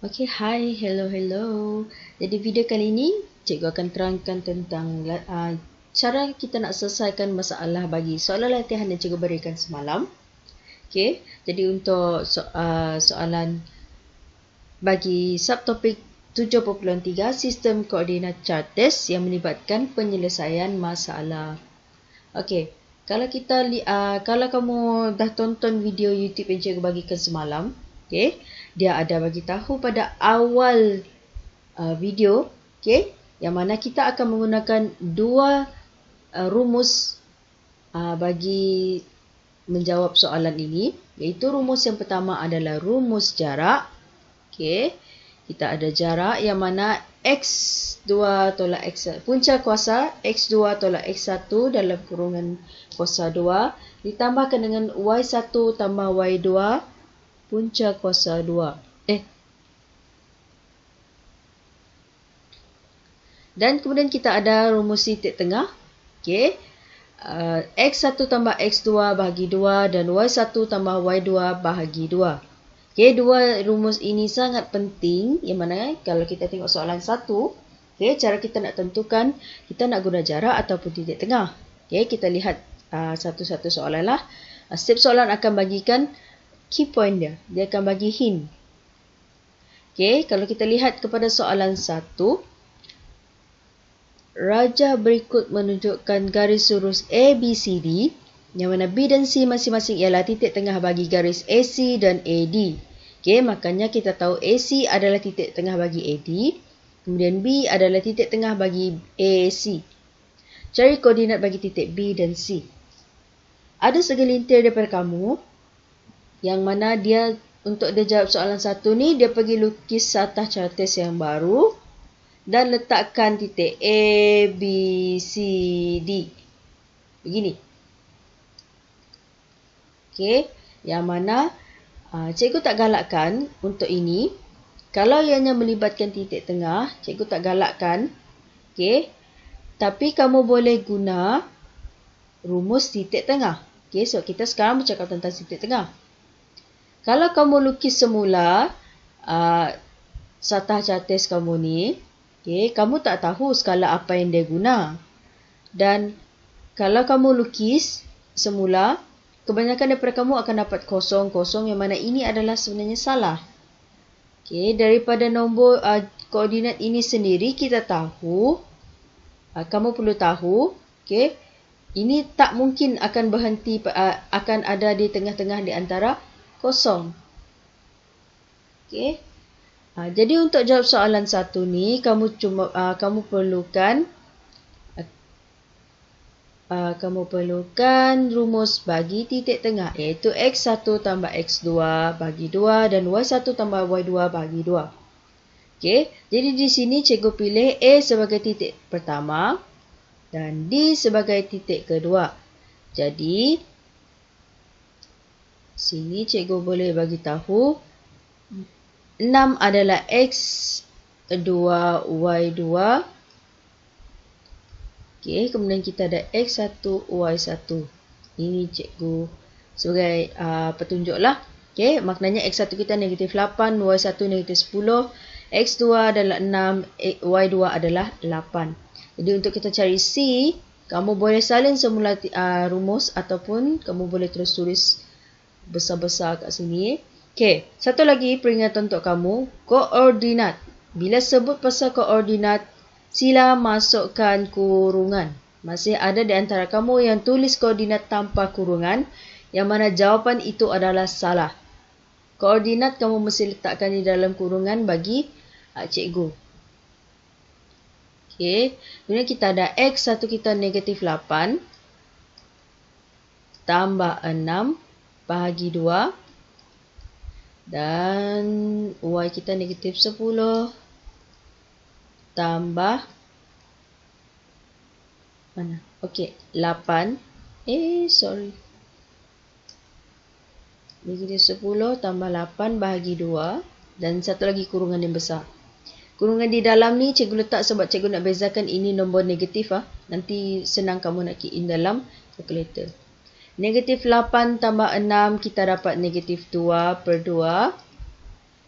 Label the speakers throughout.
Speaker 1: Okay, hi, hello. Jadi video kali ini, cikgu akan terangkan tentang cara kita nak selesaikan masalah bagi soalan latihan yang cikgu berikan semalam. Okay, jadi untuk soalan bagi subtopik 7.3 sistem koordinat chartes yang melibatkan penyelesaian masalah. Okay, kalau kamu dah tonton video YouTube yang cikgu bagikan semalam, okay, dia ada bagi tahu pada awal video, okay, yang mana kita akan menggunakan dua rumus bagi menjawab soalan ini, iaitu rumus yang pertama adalah rumus jarak. Okay, kita ada jarak yang mana X2 tolak X1, punca kuasa X2 tolak X1 dalam kurungan kuasa 2 ditambahkan dengan Y1 tambah Y2 punca kuasa 2. Dan kemudian kita ada rumus titik tengah. Okay. X1 tambah X2 bahagi 2 dan Y1 tambah Y2 bahagi 2. Okay, dua rumus ini sangat penting. Yang mana kalau kita tengok soalan 1, okay, cara kita nak tentukan kita nak guna jarak ataupun titik tengah. Okay, kita lihat satu-satu soalan lah. Setiap soalan akan bagikan key point dia. Dia akan bagi hint. Okay, kalau kita lihat kepada soalan 1, rajah berikut menunjukkan garis lurus A, B, C, D, yang mana B dan C masing-masing ialah titik tengah bagi garis AC dan AD. Okay, makanya kita tahu AC adalah titik tengah bagi AD, kemudian B adalah titik tengah bagi AAC. Cari koordinat bagi titik B dan C. Ada segelintir daripada kamu, yang mana dia untuk dia jawab soalan 1 ni, dia pergi lukis satah chartes yang baru dan letakkan titik A, B, C, D. Begini. Okay, yang mana cikgu tak galakkan untuk ini. Kalau ianya melibatkan titik tengah, cikgu tak galakkan. Okay, tapi kamu boleh guna rumus titik tengah. Okay, so kita sekarang bercakap tentang titik tengah. Kalau kamu lukis semula satah chartes kamu ni, okay, kamu tak tahu skala apa yang dia guna. Dan kalau kamu lukis semula, kebanyakan daripada kamu akan dapat kosong-kosong, yang mana ini adalah sebenarnya salah. Okay, daripada nombor koordinat ini sendiri kita tahu, kamu perlu tahu, okay, ini tak mungkin akan berhenti, akan ada di tengah-tengah di antara kosong. Okay. Jadi untuk jawab soalan 1 ni, kamu perlukan rumus bagi titik tengah, iaitu X1 tambah X2 bagi 2 dan Y1 tambah Y2 bagi 2. Okay, jadi di sini cikgu pilih A sebagai titik pertama dan D sebagai titik kedua. Jadi sini cikgu boleh bagi tahu 6 adalah X2 Y2. Okay, kemudian kita ada X1, Y1. Ini cikgu sebagai petunjuk lah. Okay, maknanya X1 kita negatif 8, Y1 negatif 10, X2 adalah 6, Y2 adalah 8. Jadi untuk kita cari C, kamu boleh salin semula rumus ataupun kamu boleh terus tulis besar-besar kat sini. Okay, satu lagi peringatan untuk kamu, koordinat. Bila sebut pasal koordinat, sila masukkan kurungan. Masih ada di antara kamu yang tulis koordinat tanpa kurungan, yang mana jawapan itu adalah salah. Koordinat kamu mesti letakkan di dalam kurungan bagi cikgu. Okay, kemudian kita ada X1 kita negatif 8 tambah 6 bahagi 2 dan Y kita negatif 10 tambah mana? Okey, 8. Negatif 10 tambah 8 bahagi 2 dan satu lagi kurungan yang besar. Kurungan di dalam ni cikgu letak sebab cikgu nak bezakan ini nombor negatif . Nanti senang kamu nak key in dalam kalkulator. Negatif 8 tambah 6 kita dapat negatif 2/2.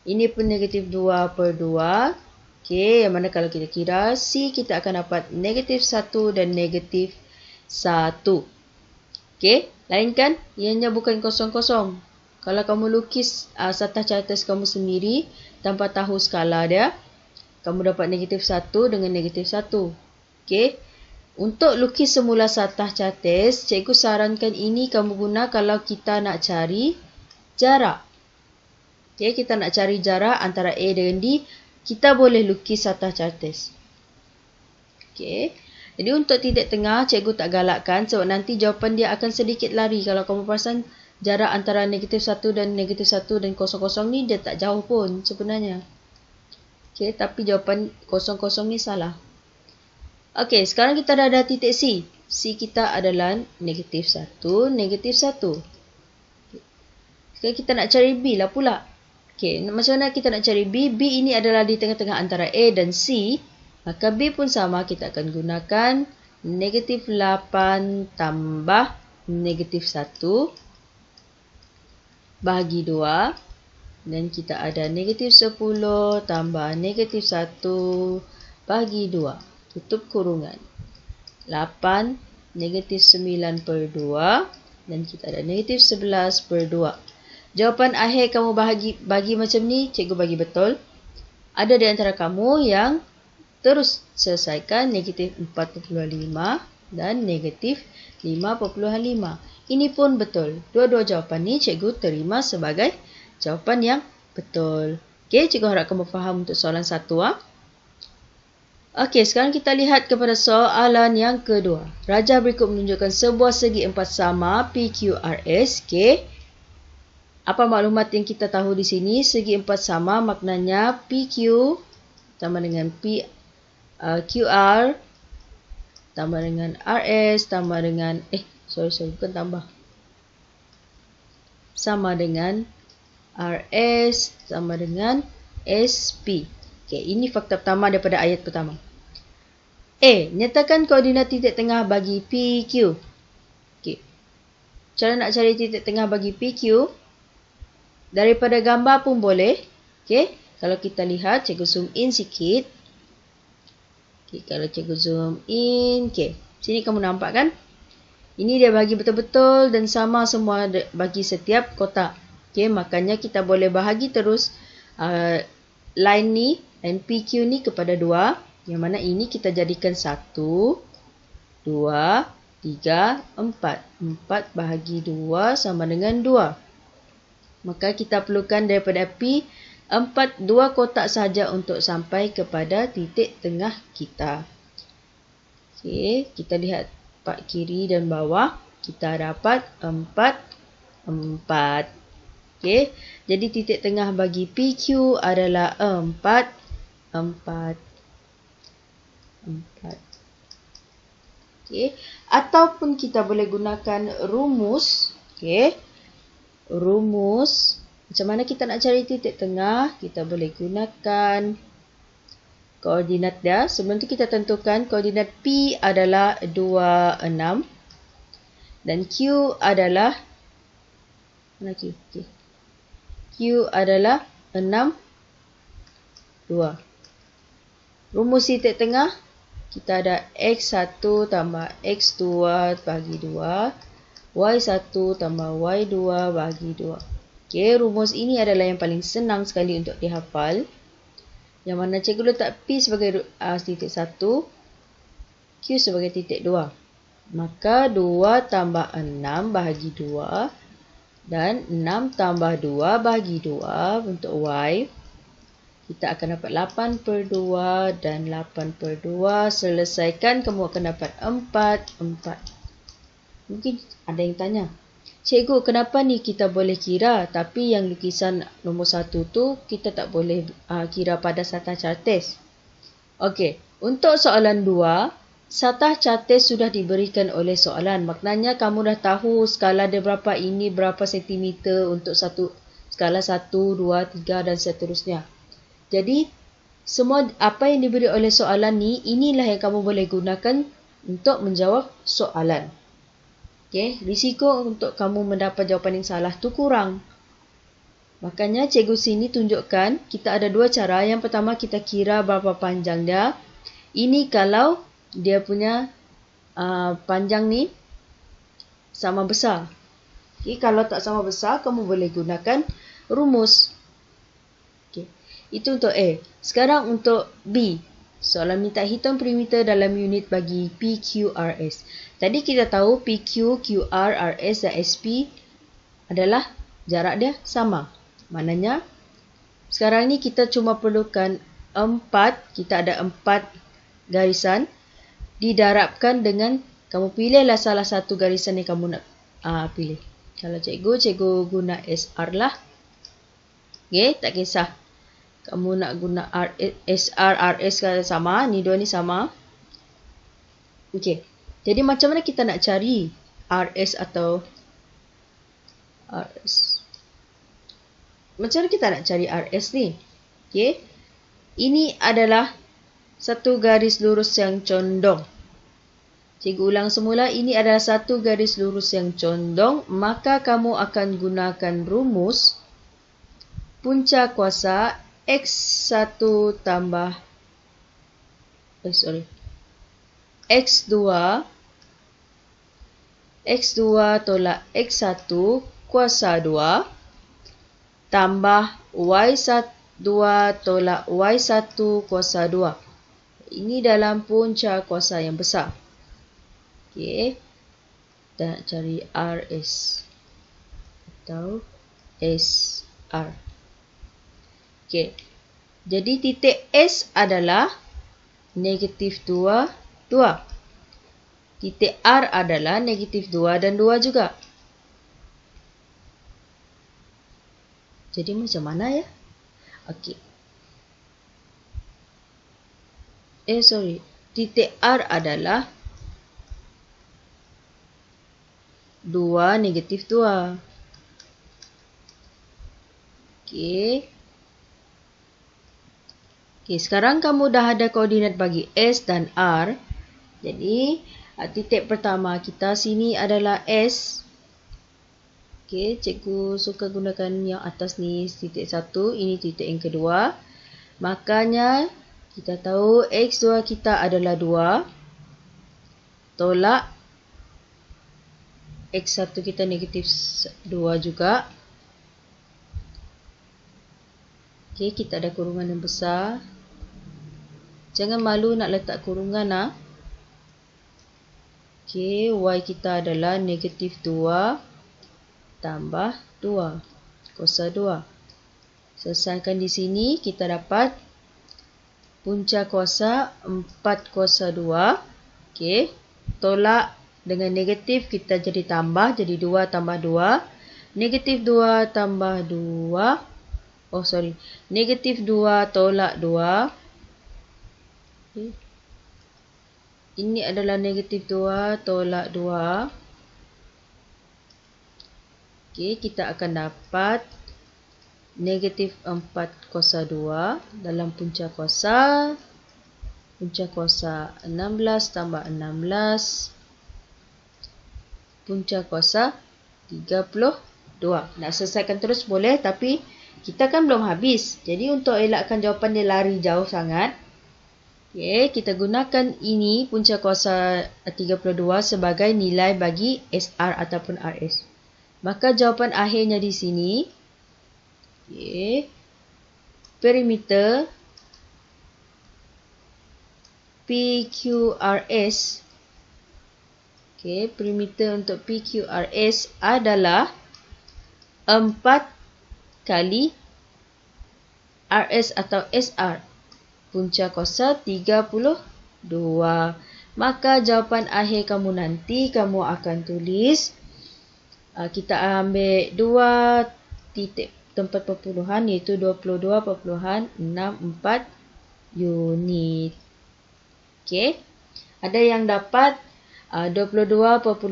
Speaker 1: Ini pun negatif 2 per 2. Okey, yang mana kalau kita kira C kita akan dapat negatif 1 dan negatif 1. Okey, lain kan? Ianya bukan kosong-kosong. Kalau kamu lukis satah chartes kamu sendiri tanpa tahu skala dia, kamu dapat negatif 1 dengan negatif 1. Okey, untuk lukis semula satah chartes, cikgu sarankan ini kamu guna kalau kita nak cari jarak. Okay, kita nak cari jarak antara A dengan D, kita boleh lukis satah chartes. Okay. Jadi untuk titik tengah, cikgu tak galakkan sebab nanti jawapan dia akan sedikit lari. Kalau kamu perasan jarak antara negatif 1 dan negatif 1 dan kosong-kosong ni dia tak jauh pun sebenarnya. Okay, tapi jawapan kosong-kosong ni salah. Okay, sekarang kita dah ada titik C. C kita adalah negatif 1, negatif 1. Sekarang kita nak cari B lah pula. Okay, macam mana kita nak cari B? B ini adalah di tengah-tengah antara A dan C. Maka B pun sama, kita akan gunakan negatif 8 tambah negatif 1 bahagi 2. Dan kita ada negatif 10 tambah negatif 1 bahagi 2. Tutup kurungan. 8 negatif 9 per 2. Dan kita ada negatif 11 per 2. Jawapan akhir kamu bagi macam ni, cikgu bagi betul. Ada di antara kamu yang terus selesaikan negatif 4.5 dan negatif 5.5. Ini pun betul. Dua-dua jawapan ni cikgu terima sebagai jawapan yang betul. Okey, cikgu harap kamu faham untuk soalan 1. Okey, sekarang kita lihat kepada soalan yang kedua. Rajah berikut menunjukkan sebuah segi empat sama PQRS. Okey. Apa maklumat yang kita tahu di sini? Segi empat sama maknanya PQ tambah dengan QR tambah dengan RS tambah dengan bukan tambah. Sama dengan RS sama dengan SP. Okey, ini fakta pertama daripada ayat pertama. A. Nyatakan koordinat titik tengah bagi PQ. Okey. Cara nak cari titik tengah bagi PQ daripada gambar pun boleh. Okey, kalau kita lihat, cikgu zoom in sikit. Okey, kalau cikgu zoom in, okey. Sini kamu nampak kan? Ini dia bagi betul-betul dan sama semua bagi setiap kotak. Okey, makanya kita boleh bahagi terus line ni dan PQ ni kepada 2. Yang mana ini kita jadikan 1, 2, 3, 4. 4 bahagi 2 sama dengan 2. Maka kita perlukan daripada P 2 kotak saja untuk sampai kepada titik tengah kita. Okey, kita lihat part kiri dan bawah. Kita dapat 4, 4. Okey, jadi titik tengah bagi PQ adalah 4, 4, 4. Okey, ataupun kita boleh gunakan rumus. Okey. Rumus, macam mana kita nak cari titik tengah, kita boleh gunakan koordinat dia. Sebelum tu kita tentukan koordinat P adalah 2, 6 dan Q adalah mana Q? Okay. Q adalah 6, 2. Rumus titik tengah, kita ada X1 tambah X2 bagi 2. Y1 tambah Y2 bagi 2. Okey, rumus ini adalah yang paling senang sekali untuk dihafal. Yang mana cikgu letak P sebagai titik 1, Q sebagai titik 2. Maka 2 tambah 6 bahagi 2 dan 6 tambah 2 bahagi 2 untuk Y. Kita akan dapat 8 per 2 dan 8 per 2. Selesaikan, kamu akan dapat 4, 4. Mungkin ada yang tanya, cikgu kenapa ni kita boleh kira tapi yang lukisan nombor 1 tu kita tak boleh kira pada satah chartes? Okey, untuk soalan 2, satah chartes sudah diberikan oleh soalan. Maknanya kamu dah tahu skala dia berapa, ini berapa sentimeter untuk skala 1, 2, 3 dan seterusnya. Jadi, semua apa yang diberi oleh soalan ni, inilah yang kamu boleh gunakan untuk menjawab soalan. Okey, risiko untuk kamu mendapat jawapan yang salah tu kurang. Makanya cikgu sini tunjukkan kita ada dua cara. Yang pertama kita kira berapa panjang dia. Ini kalau dia punya panjang ni sama besar. Okay, kalau tak sama besar, kamu boleh gunakan rumus. Okay. Itu untuk A. Sekarang untuk B. Soalan minta hitung perimeter dalam unit bagi PQRS. Tadi kita tahu PQ, QR, RS dan SP adalah jarak dia sama. Maknanya, sekarang ni kita cuma perlukan 4. Kita ada 4 garisan. Didarabkan dengan, kamu pilihlah salah satu garisan yang kamu nak pilih. Kalau cikgu guna SR lah. Okay, tak kisah. Kamu nak guna SR, RS kan sama. Ni dua ni sama. Okay. Jadi macam mana kita nak cari RS atau RS? Macam mana kita nak cari RS ni? Okay. Ini adalah satu garis lurus yang condong. Cikgu ulang semula, ini adalah satu garis lurus yang condong, maka kamu akan gunakan rumus punca kuasa X1 tambah X2 tolak X1 kuasa 2 tambah Y2 tolak Y1 kuasa 2. Ini dalam punca kuasa yang besar. Okey. Kita nak cari RS atau SR. Okey. Jadi titik S adalah negatif 2, 2. Titik R adalah negatif 2 dan 2 juga. Jadi macam mana ya? Okey. Titik R adalah 2, negatif 2. Okey. Okey, sekarang kamu dah ada koordinat bagi S dan R. Jadi, titik pertama kita sini adalah S. Okey, cikgu suka gunakan yang atas ni titik 1. Ini titik yang kedua. Makanya, kita tahu X2 kita adalah 2. Tolak X1 kita negatif 2 juga. Okey, kita ada kurungan yang besar. Jangan malu nak letak kurungan lah. Okey, Y kita adalah negatif 2 tambah 2 kuasa 2. Selesaikan di sini, kita dapat punca kuasa 4 kuasa 2. Okey, tolak dengan negatif kita jadi tambah, jadi 2 tambah 2. Negatif 2 tambah 2. Negatif 2 tolak 2. Okay. Ini adalah negatif 2 tolak 2. Okey, kita akan dapat negatif 4 kuasa 2 dalam punca kuasa. Punca kuasa 16 tambah 16. Punca kuasa 32. Nak selesaikan terus boleh, tapi kita kan belum habis. Jadi untuk elakkan jawapan dia lari jauh sangat, okay, kita gunakan ini punca kuasa 32 sebagai nilai bagi SR ataupun RS. Maka jawapan akhirnya di sini, okay, perimeter PQRS. Okay, perimeter untuk PQRS adalah 4 kali RS atau SR. Punca kuasa 32. Maka jawapan akhir kamu nanti, kamu akan tulis, kita ambil 2 titik tempat perpuluhan, iaitu 22.64 unit. Okay. Ada yang dapat 22.56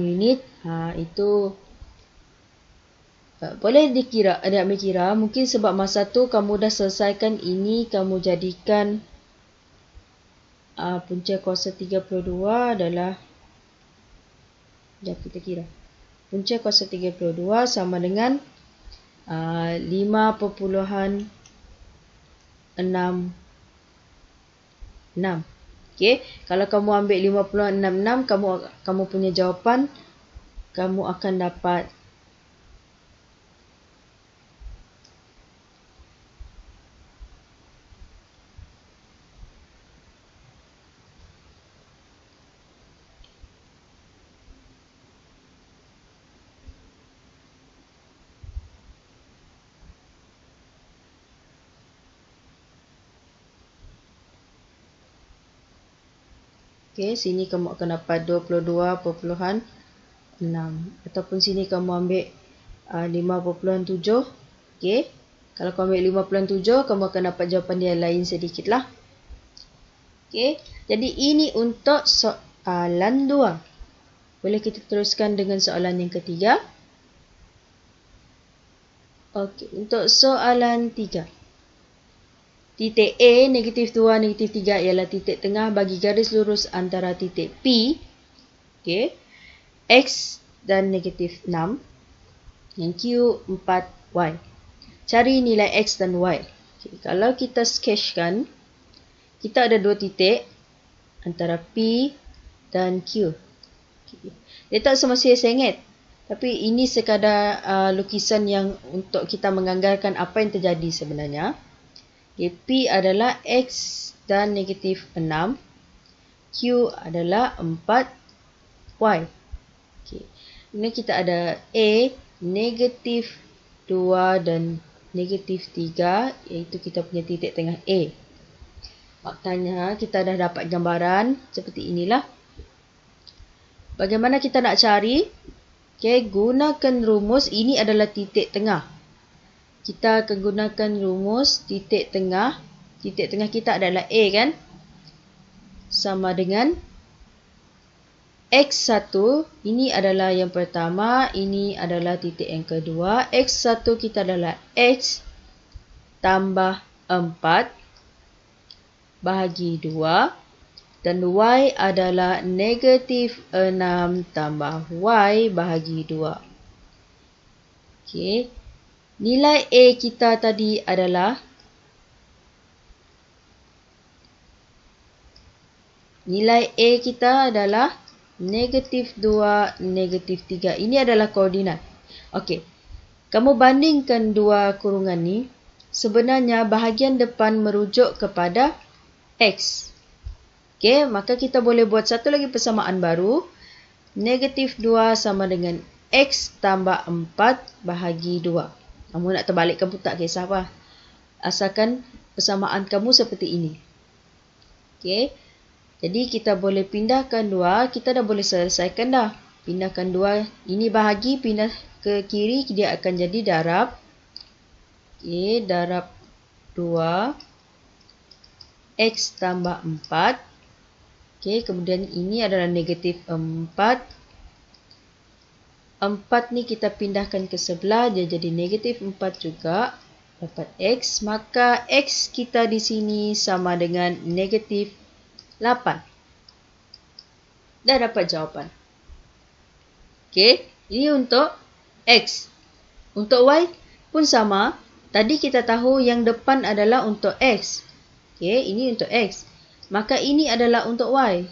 Speaker 1: unit. Itu boleh dikira, ada ambil kira. Mungkin sebab masa tu kamu dah selesaikan ini, kamu jadikan punca kuasa 32 adalah, kita kira. Punca kuasa 32 sama dengan 5.66. Okey, kalau kamu ambil 5.66, kamu punya jawapan kamu akan dapat okey, sini kamu akan dapat 22.6. Ataupun sini kamu ambil 5.7. Okey, kalau kamu ambil 5.7, kamu akan dapat jawapan dia lain sedikit lah. Okey, jadi ini untuk soalan 2. Boleh kita teruskan dengan soalan yang ketiga. Okey, untuk soalan 3. Titik A, -2, -3 ialah titik tengah bagi garis lurus antara titik P, okay, X dan -6, yang Q 4Y. Cari nilai X dan Y. Okay, kalau kita sketchkan, kita ada dua titik antara P dan Q. Okay. Dia tak semestinya sengit, tapi ini sekadar lukisan yang untuk kita menganggarkan apa yang terjadi sebenarnya. Okay, P adalah X dan -6. Q adalah 4Y. Okay. Ini kita ada A, -2 dan -3, iaitu kita punya titik tengah A. Maknanya kita dah dapat gambaran seperti inilah. Bagaimana kita nak cari? Okay, gunakan rumus. Ini adalah titik tengah. Kita akan gunakan rumus titik tengah. Titik tengah kita adalah A kan? Sama dengan X1. Ini adalah yang pertama. Ini adalah titik yang kedua. X1 kita adalah X tambah 4 bahagi 2. Dan Y adalah -6 tambah Y bahagi 2. Okey. Nilai A kita tadi adalah -2, -3. Ini adalah koordinat. Okey. Kamu bandingkan dua kurungan ni. Sebenarnya bahagian depan merujuk kepada X. Okey, maka kita boleh buat satu lagi persamaan baru. -2 sama dengan X tambah 4 bahagi 2. Kamu nak terbalikkan pun tak kisah apa. Asalkan persamaan kamu seperti ini. Okey. Jadi kita boleh pindahkan 2. Kita dah boleh selesaikan dah. Pindahkan 2. Ini bahagi, pindah ke kiri. Dia akan jadi darab. Okey. Darab 2. X tambah 4. Okey. Kemudian ini adalah -4. 4 ni kita pindahkan ke sebelah, dia jadi -4 juga. Dapat X, maka X kita di sini sama dengan -8. Dah dapat jawapan. Okey, ini untuk X. Untuk Y pun sama. Tadi kita tahu yang depan adalah untuk X. Okey, ini untuk X. Maka ini adalah untuk Y.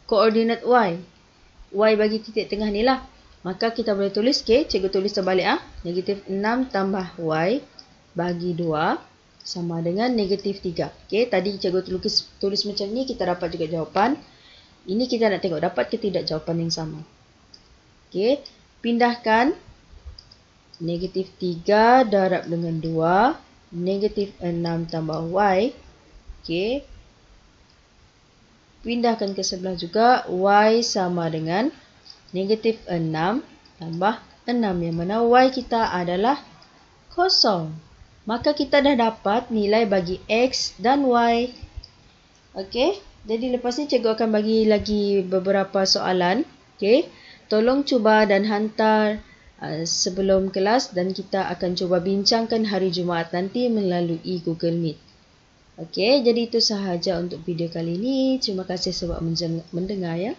Speaker 1: Koordinat Y. Y bagi titik tengah ni lah. Maka kita boleh tulis, okay, cikgu tulis terbalik. -6 tambah Y bagi 2 sama dengan -3. Okay, tadi cikgu tulis macam ni, kita dapat juga jawapan. Ini kita nak tengok dapat ke tidak jawapan yang sama. Okay, pindahkan -3 darab dengan 2. -6 tambah Y. Okay, pindahkan ke sebelah juga. Y sama dengan -6 tambah 6. Yang mana Y kita adalah 0. Maka kita dah dapat nilai bagi X dan Y. Okey. Jadi lepas ni cikgu akan bagi lagi beberapa soalan. Okey. Tolong cuba dan hantar sebelum kelas. Dan kita akan cuba bincangkan hari Jumaat nanti melalui Google Meet. Okey. Jadi itu sahaja untuk video kali ini. Terima kasih sebab mendengar ya.